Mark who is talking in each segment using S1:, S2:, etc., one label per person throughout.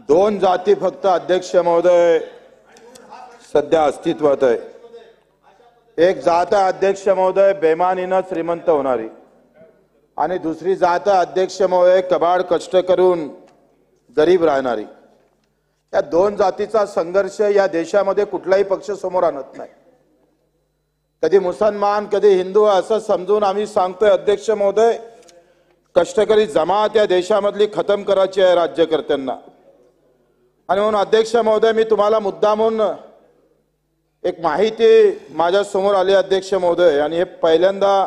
S1: दोन जाती फक्त अध्यक्ष महोदय सध्या अस्तित्वात आहे। एक जात आहे अध्यक्ष महोदय बेमानीनं श्रीमंत होणारी आणि दुसरी जात आहे अध्यक्ष महोदय कबाड कष्ट करून गरीब राहणारी। या दोन जातीचा संघर्ष या देशामध्ये कुठलाही पक्ष समोर आणत नाही। कधी मुसलमान कधी हिंदू असं समजून आम्ही सांगतोय अध्यक्ष महोदय कष्टकरी जमात या देशामधली खतम करायची आहे राज्यकर्त्यांना। आणि म्हणून अध्यक्ष महोदय मी तुम्हाला मुद्दामून एक माहिती माझ्या समोर आली अध्यक्ष महोदय, आणि हे पहिल्यांदा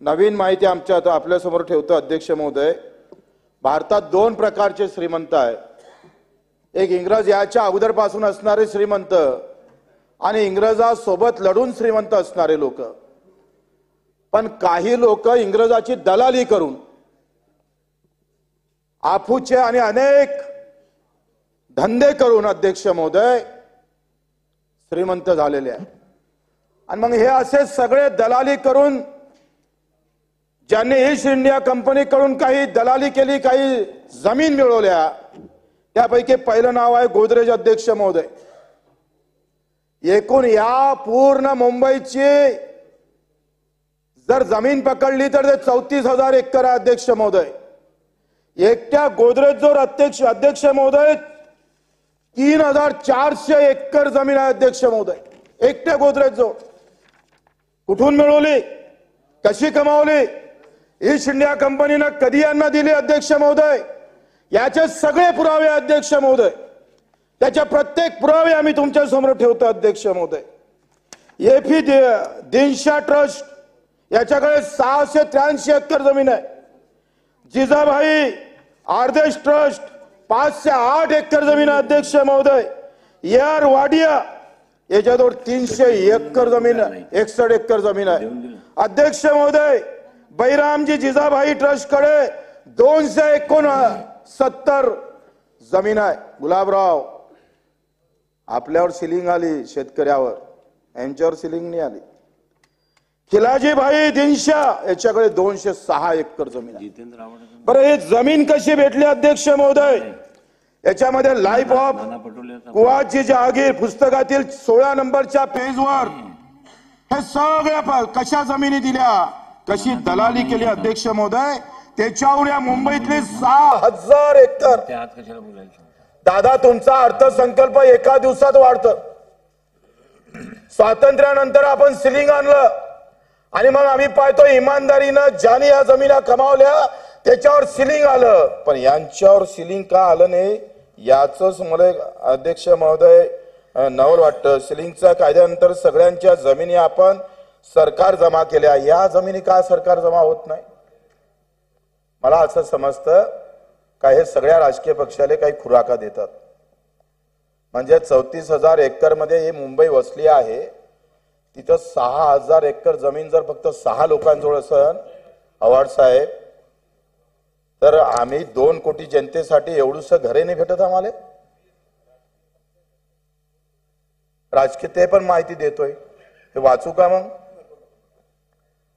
S1: नवीन माहिती आमच्या आपल्या समोर ठेवतो अध्यक्ष महोदय। भारतात दोन प्रकारचे श्रीमंत आहेत, एक इंग्रज याच्या अगोदरपासून असणारे श्रीमंत आणि इंग्रजासोबत लढून श्रीमंत असणारे लोक। पण काही लोक इंग्रजाची दलाली करून आफूचे आणि अनेक धंदे करून अध्यक्ष महोदय श्रीमंत झालेले आहे। आणि मग हे असे सगळे दलाली करून ज्यांनी ईस्ट इंडिया कंपनीकडून काही दलाली केली, काही जमीन मिळवल्या, त्यापैकी पहिलं नाव आहे गोदरेज अध्यक्ष महोदय। एकूण या पूर्ण मुंबईची जर जमीन पकडली तर ते 34,000 एकर आहे अध्यक्ष महोदय। एकट्या गोदरेज जोर अध्यक्ष महोदय 3,400 एकर जमीन आहे अध्यक्ष महोदय। एकट्या गोदरेज जोर कुठून मिळवली, कशी कमावली, ईस्ट इंडिया कंपनीनं कधी यांना दिली अध्यक्ष महोदय, याचे सगळे पुरावे अध्यक्ष महोदय। त्याच्या प्रत्येक पुरावे आम्ही तुमच्या समोर ठेवतो अध्यक्ष महोदय। एफी दिनशा ट्रस्ट याच्याकडे 683 एकर जमीन आहे। जिजाबाई आर्देश ट्रस्ट 508 एकर जमीन आहे अध्यक्ष महोदय। यार वाडिया याच्याजवळ 300 एकर जमीन आहे, 61 एकर जमीन आहे अध्यक्ष महोदय। बैरामजी जिजाबाई ट्रस्ट कडे 269 जमीन आहे। गुलाबराव आपल्यावर सिलिंग आली, शेतकऱ्यावर, यांच्यावर सिलिंग नाही आली। खिलाजीभाई दिनशा याच्याकडे 206 एकर जमीन आहे। बरं ही जमीन कशी भेटली अध्यक्ष महोदय? याच्यामध्ये लाईफ ऑफ कुवाची जहागीर पुस्तकातील 16 नंबरच्या पेजवर हे सगळ्या कशा जमिनी दिल्या, कशी दलाली केली अध्यक्ष महोदय, त्याच्यावर या मुंबईतले 6,000 एकर। दादा तुमचा अर्थसंकल्प एका दिवसात वाढतं। स्वातंत्र्यानंतर आपण सिलिंग आणलं आणि मग आम्ही पाहतो इमानदारीनं ज्यांनी या जमिना कमावल्या त्याच्यावर सिलिंग आलं, पण यांच्यावर सिलिंग का आलं नाही याच मला अध्यक्ष महोदय नवल वाटतं। सिलिंगच्या कायद्यानंतर सगळ्यांच्या जमिनी आपण सरकार जमा केल्या, या जमिनी का सरकार जमा होत नाही? मला असं समजतं का हे सगळ्या राजकीय पक्षाला काही खुराका देतात। म्हणजे 34,000 एकर मध्ये ही मुंबई वसली आहे, तिथं 6,000 एकर जमीन जर फक्त 6 लोकांजवळ असेल आव्हाड साहेब, तर आम्ही 2 कोटी जनतेसाठी एवढूस घरे नाही भेटत आम्हाला। राजकीय ते पण माहिती देतोय, हे वाचू का मग?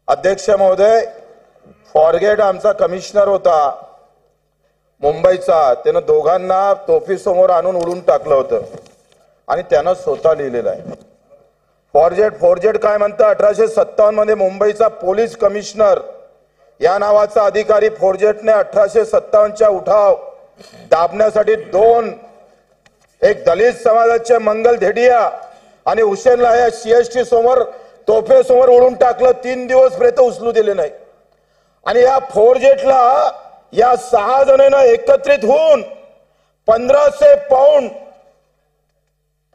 S1: अध्यक्ष महोदय फॉरगेट आमचा कमिशनर होता मुंबईचा, त्यानं दोघांना तोफी समोर आणून उडून टाकलं होतं आणि त्यानं स्वतः लिहिलेलं आहे। फॉरजेट काय म्हणतं? 1857 मध्ये मुंबईचा पोलीस कमिशनर या नावाचा अधिकारी फॉरजेटने 1857च्या उठाव दाबण्यासाठी एक दलित समाजाचे मंगल धेडिया आणि हुसेनला या CST समोर तोफे समोर उडून टाकलं। 3 दिवस पर्यंत उचलू दिले नाही। आणि या फॉरजेटला या 6 जणांना एकत्रित होऊन 1500 पाऊंड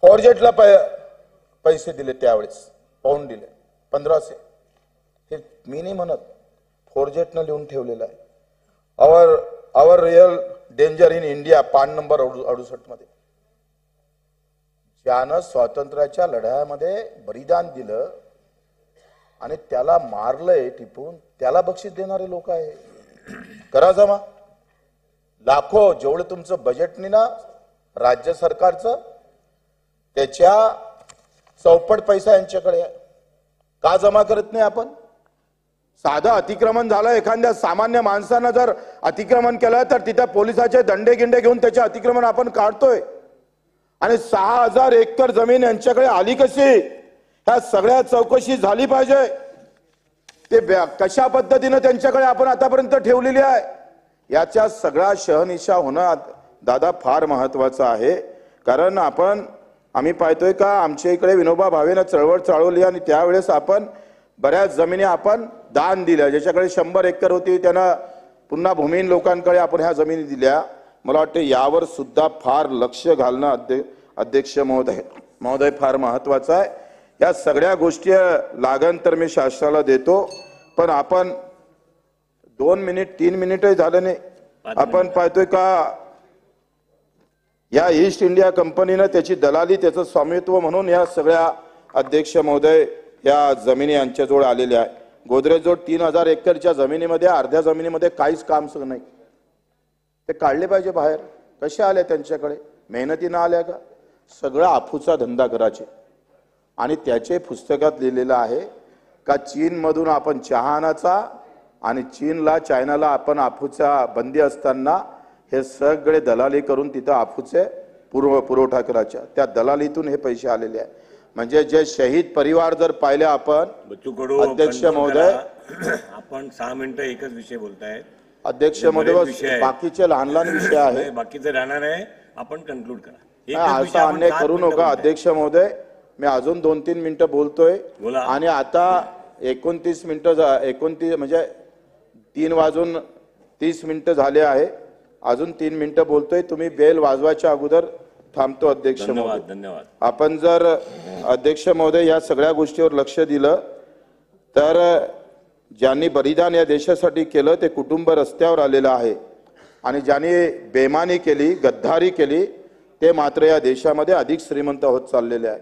S1: फॉरजेटला पैसे दिले, त्यावेळेस पाऊंड दिले 1500। हे मी नाही म्हणत, फॉरजेटनं लिहून ठेवलेलं आहे। आवर रिअल डेंजर इन इंडिया पान नंबर 68 मध्ये, ज्यानं स्वातंत्र्याच्या लढ्यामध्ये बलिदान दिलं आणि त्याला मारलंय टिपून, त्याला बक्षीस देणारे लोक आहे। करा जमा लाखो, जेवढं तुमचं बजेटनी ना राज्य सरकारचं त्याच्या चौपट पैसा यांच्याकडे आहे, का जमा करत नाही आपण? साधं अतिक्रमण झालं, एखाद्या सामान्य माणसानं जर अतिक्रमण केलं तर तिथे पोलिसाचे दंडे गिंडे घेऊन त्याचे अतिक्रमण आपण काढतोय. आणि 6000 एकर जमीन यांच्याकडे आली कशी, ह्या सगळ्या चौकशी झाली पाहिजे. ते कशा पद्धतीने त्यांच्याकडे आपण आतापर्यंत ठेवलेली आहे, याच्या सगळा शहनिशा होणं दादा फार महत्वाचं आहे. कारण आम्ही पाहतोय का आमच्या इकडे विनोबा भावेनं चळवळ चालवली आणि त्यावेळेस आपण बऱ्याच जमिनी आपण दान दिल्या. ज्याच्याकडे 100 एकर होती त्यांना पुन्हा भूमिहीन लोकांकडे आपण ह्या जमिनी दिल्या. मला वाटतं यावर सुद्धा फार लक्ष घालणं अध्यक्ष महोदय फार महत्वाचं आहे. या सगळ्या गोष्टी लागण तर मी शासनाला देतो, पण आपण 2 मिनिट 3 मिनिटही झालं नाही. आपण पाहतोय का या ईस्ट इंडिया कंपनीनं त्याची दलाली त्याचं स्वामित्व म्हणून या सगळ्या अध्यक्ष महोदय या जमिनी यांच्याजवळ आलेल्या आहे. गोदरेजजवळ 3000 एकरच्या जमिनीमध्ये अर्ध्या जमिनीमध्ये काहीच काम नाही. ते काढले पाहिजे बाहेर. कसे आले त्यांच्याकडे, मेहनतीनं आल्या का? सगळा अफूचा धंदा करायचे. आणि त्याचे पुस्तकात लिहिलेलं आहे का चीनमधून आपण चहा आणायचा आणि चीनला चायनाला आपण अफूचा बंदी असताना हे सगळे दलाली करून तिथं अफूचे पुरवठा करायच्या. त्या दलालीतून हे पैसे आलेले आहे. म्हणजे जे शहीद परिवार जर पाहिले आपण अध्यक्ष महोदय,
S2: आपण 6 मिनिटं एकच विषय बोलताय
S1: अध्यक्ष महोदय, बाकीचे लहान लहान विषय आहे,
S2: बाकीचे राहणार आहे. आपण कन्क्लूड करा.
S1: असा अन्याय करू नका अध्यक्ष महोदय. मी अजून 2-3 मिनिटं बोलतोय आणि आता 29 मिनिटं 29 म्हणजे 3:30 झाले आहे. अजून 3 मिनिटं बोलतोय. तुम्ही बेल वाजवायच्या अगोदर थांबतो अध्यक्ष महोदय.
S2: धन्यवाद.
S1: आपण जर अध्यक्ष महोदय या सगळ्या गोष्टीवर लक्ष दिलं तर ज्यांनी बलिदान या देशासाठी केलं ते कुटुंब रस्त्यावर आलेलं आहे आणि ज्यांनी बेमानी केली, गद्दारी केली ते मात्र या देशामध्ये अधिक श्रीमंत होत चाललेले आहे.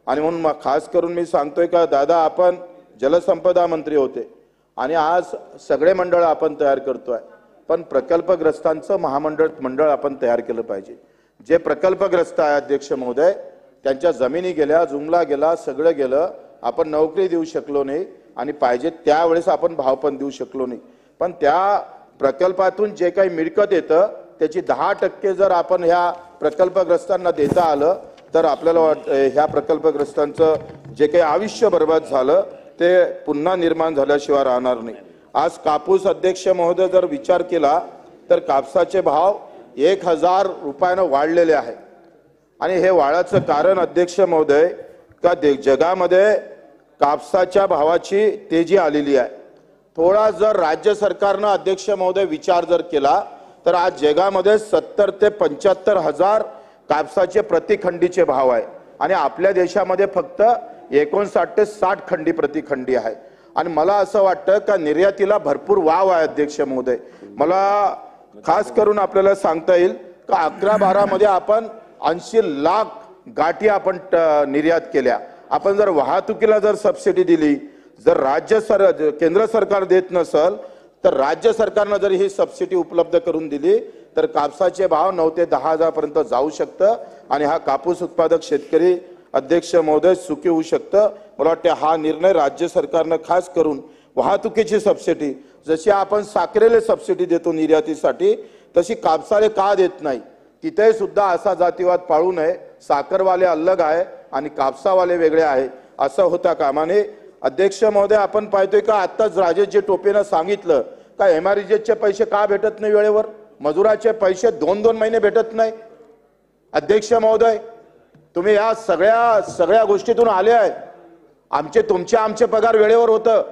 S1: आणि म्हणून खास करून मी सांगतोय का दादा, आपण जलसंपदा मंत्री होते आणि आज सगळे मंडळ आपण तयार करतोय, पण प्रकल्पग्रस्तांचं मंडळ आपण तयार केलं पाहिजे. जे प्रकल्पग्रस्त आहे अध्यक्ष महोदय, त्यांच्या जमिनी गेल्या, जुमला गेला, सगळं गेलं. आपण नोकरी देऊ शकलो नाही आणि पाहिजे त्यावेळेस आपण भाव पण देऊ शकलो नाही. पण त्या प्रकल्पातून जे काही मिळकत येतं त्याची 10% जर आपण ह्या प्रकल्पग्रस्तांना देता आलं तर आपल्याला ह्या प्रकल्पग्रस्तांचं जे काही आयुष्य बर्बाद झालं ते पुन्हा निर्माण झाल्याशिवाय राहणार नाही. आज कापूस अध्यक्ष महोदय जर विचार केला तर कापसाचे भाव 1000 रुपयानं वाढलेले आहे. आणि हे वाढाचं कारण अध्यक्ष महोदय का जगामध्ये कापसाच्या भावाची तेजी आलेली आहे. थोडा जर राज्य सरकारनं अध्यक्ष महोदय विचार जर केला तर आज जगामध्ये 70 ते 75 हजार कापसाचे प्रतिखंडीचे भाव आहे आणि आपल्या देशामध्ये फक्त 59 ते 60 खंडी प्रतिखंडी आहे. आणि मला असं वाटतं का निर्यातीला भरपूर वाव आहे अध्यक्ष महोदय. मला खास करून आपल्याला सांगता येईल का 11-12 मध्ये आपण 80 लाख गाठी आपण निर्यात केल्या. आपण जर वाहतुकीला जर सबसिडी दिली, जर केंद्र सरकार देत नसल तर राज्य सरकारनं जर ही सबसिडी उपलब्ध करून दिली तर कापसाचे भाव 9 ते 10 हजार पर्यंत जाऊ शकतं आणि हा कापूस उत्पादक शेतकरी अध्यक्ष महोदय सुखी होऊ शकतं. मला वाटतं हा निर्णय राज्य सरकारनं खास करून वाहतुकीची सबसिडी, जशी आपण साखरेला सबसिडी देतो निर्यातीसाठी, तशी कापसाले का देत नाही. तिथे सुद्धा असा जातीवाद पाळू नये. साखरवाले अलग आहे आणि कापसावाले वेगळे आहे असं होता कामा नये. अध्यक्ष महोदय, आपण पाहतोय का आताच राजेशजी टोपेनं सांगितलं का एमआरईजेचे पैसे का भेटत नाही वेळेवर, मजुराचे पैसे 2-2 महिने भेटत नाही. अध्यक्ष महोदय, तुम्ही या सगळ्या गोष्टीतून आले आहे. आमचे पगार वेळेवर होतं,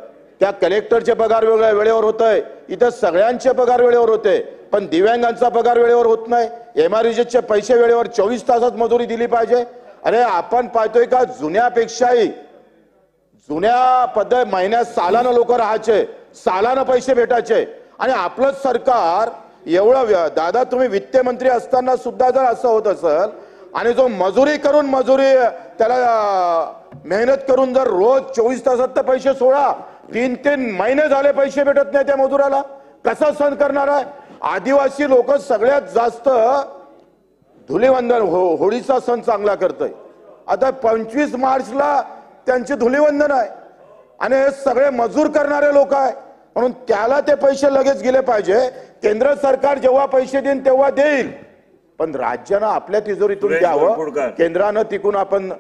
S1: त्या कलेक्टरचे पगार वेळेवर होतंय, इथं सगळ्यांचे पगार वेळेवर होते, पण दिव्यांगांचा पगार वेळेवर होत नाही. एमआरईजेचे पैसे वेळेवर 24 तासात मजुरी दिली पाहिजे. अरे आपण पाहतोय का जुन्यापेक्षाही जुन्या पद्धत महिन्यात सालानं लोक राहायचे, सालानं पैसे भेटायचे. आणि आपलं सरकार एवढं दादा, तुम्ही वित्त मंत्री असताना सुद्धा जर असं होत असेल आणि जो मजुरी त्याला मेहनत करून जर रोज 24 तासात तर पैसे सोडा, 3-3 महिने झाले पैसे भेटत नाही त्या मजुराला, कसा सण करणार आहे. आदिवासी लोक सगळ्यात जास्त धुलीवंदन होळीचा सण चांगला करतोय. आता 25 मार्चला त्यांचे धुलीवंदन आहे आणि हे सगळे मजूर करणारे लोक आहे. म्हणून त्याला ते पैसे लगेच गेले पाहिजे. केंद्र सरकार जेव्हा पैसे देईन तेव्हा देईल, पण राज्यानं आपल्या तिजोरीतून
S2: सुरेश
S1: द्यावं,
S2: बनपुडकर.
S1: केंद्रानं तिकून आपण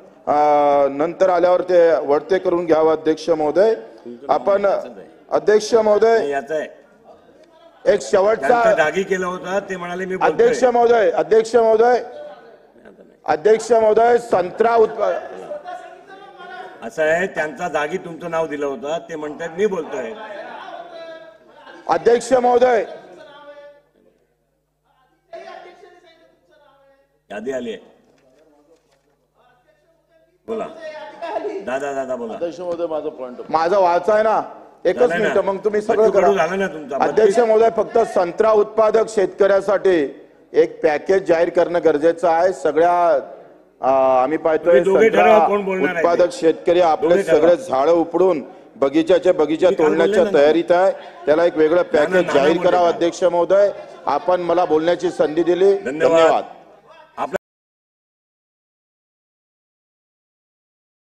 S1: नंतर आल्यावर ते वळते करून घ्यावं. अध्यक्ष महोदय, आपण अध्यक्ष महोदय
S2: याचं आहे
S1: एक शेवटचा
S2: त्यांचा जागी केला होता ते म्हणाले मी बोलतोय.
S1: अध्यक्ष महोदय संत्रा
S2: असं आहे, त्यांचा जागी तुमचं नाव दिलं होतं, ते म्हणतात मी बोलतोय.
S1: अध्यक्ष महोदय
S2: यादी आली आहे, बोला दादा बोला.
S3: अध्यक्ष महोदय, माझा पॉइंट
S1: माझा वाचा आहे ना, एकच
S2: झालं ना.
S1: मिनिट, मग तुम्ही सगळं
S2: बच्चू कडू
S1: करा.
S2: झालं ना तुमचा.
S1: अध्यक्ष महोदय, फक्त संत्रा उत्पादक शेतकऱ्यासाठी एक पॅकेज जाहीर करणं गरजेचं आहे. सगळ्या आम्ही पाहतोय
S2: तुम्ही दोघे
S1: संत्रा
S2: ठरवा कोण बोलणार आहे ते.
S1: उत्पादक शेतकरी आपले
S2: दोघे ठरवा.
S1: सगळे झाडं उपडून बगीचा
S2: तुम्ही काल
S1: तोडण्याच्या
S2: बोलले ना.
S1: तयारीत आहे. त्याला एक वेगळं पॅकेज
S2: नाना
S1: जाहीर
S2: बोलले
S1: करावं.
S2: ना.
S1: अध्यक्ष महोदय, आपण मला बोलण्याची संधी दिली,
S2: धन्यवाद.
S1: धन्यवाद.